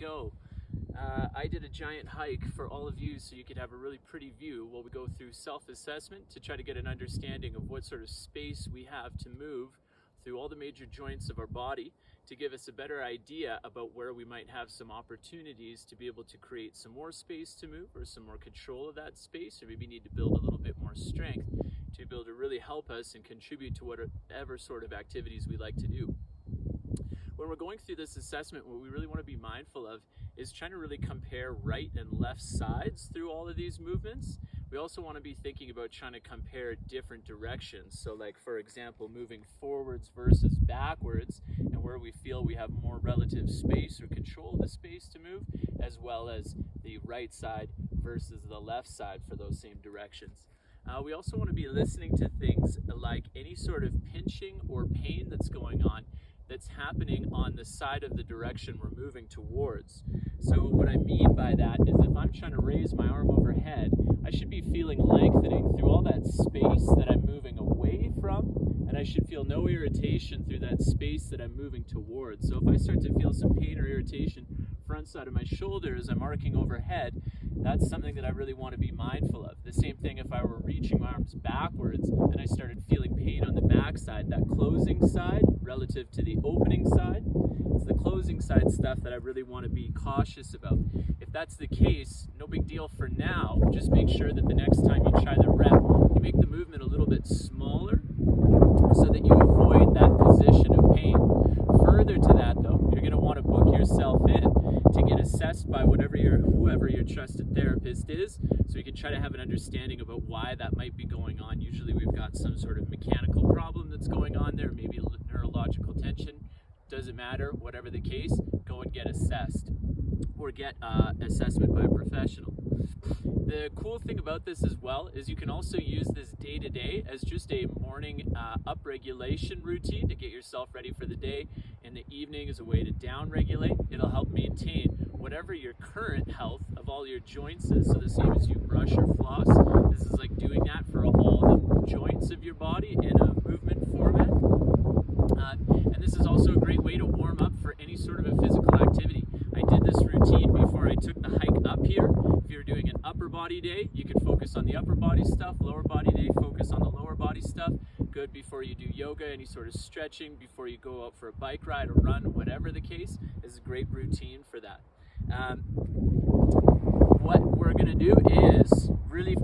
ago, I did a giant hike for all of you so you could have a really pretty view while we go through self-assessment to try to get an understanding of what sort of space we have to move through all the major joints of our body to give us a better idea about where we might have some opportunities to be able to create some more space to move or some more control of that space, or maybe need to build a little bit more strength to be able to really help us and contribute to whatever sort of activities we like to do. When we're going through this assessment, what we really want to be mindful of is trying to really compare right and left sides through all of these movements. We also want to be thinking about trying to compare different directions. So like, for example, moving forwards versus backwards, and where we feel we have more relative space or control of the space to move, as well as the right side versus the left side for those same directions. We also want to be listening to things like any sort of pinching or pain that's going on that's happening on the side of the direction we're moving towards. So what I mean by that is if I'm trying to raise my arm overhead, I should be feeling lengthening through all that space that I'm moving away from, and I should feel no irritation through that space that I'm moving towards. So if I start to feel some pain or irritation front side of my shoulder as I'm arcing overhead, that's something that I really want to be mindful of. The same thing if I were reaching my arms backwards and I started feeling pain on the back side, that closing side relative to the opening side. It's the closing side stuff that I really want to be cautious about. If that's the case, no big deal for now. Just make sure that the next time you try the rep, you make the movement a little bit smaller so that you avoid that position of pain. Further to that though, you're going to want to book yourself in to get assessed by whoever your trusted therapist is, so you can try to have an understanding about why that might be going on. Usually we've got some sort of mechanical problem that's going on there, maybe a neurological tension. Doesn't matter, whatever the case, go and get assessed or get assessment by a professional. The cool thing about this as well is you can also use this day to day as just a morning upregulation routine to get yourself ready for the day. In the evening as a way to down-regulate. It'll help maintain whatever your current health of all your joints is. So the same as you brush or floss, this is like doing that for all the joints of your body in a movement format. And this is also a great way to warm up for any sort of a physical activity. I did this routine before I took the hike up here. If you're doing an upper body day, you can focus on the upper body stuff. Lower body day, focus on the lower body stuff. Good before you do yoga, any sort of stretching, before you go out for a bike ride or run, whatever the case, is a great routine for that. What we're going to do is really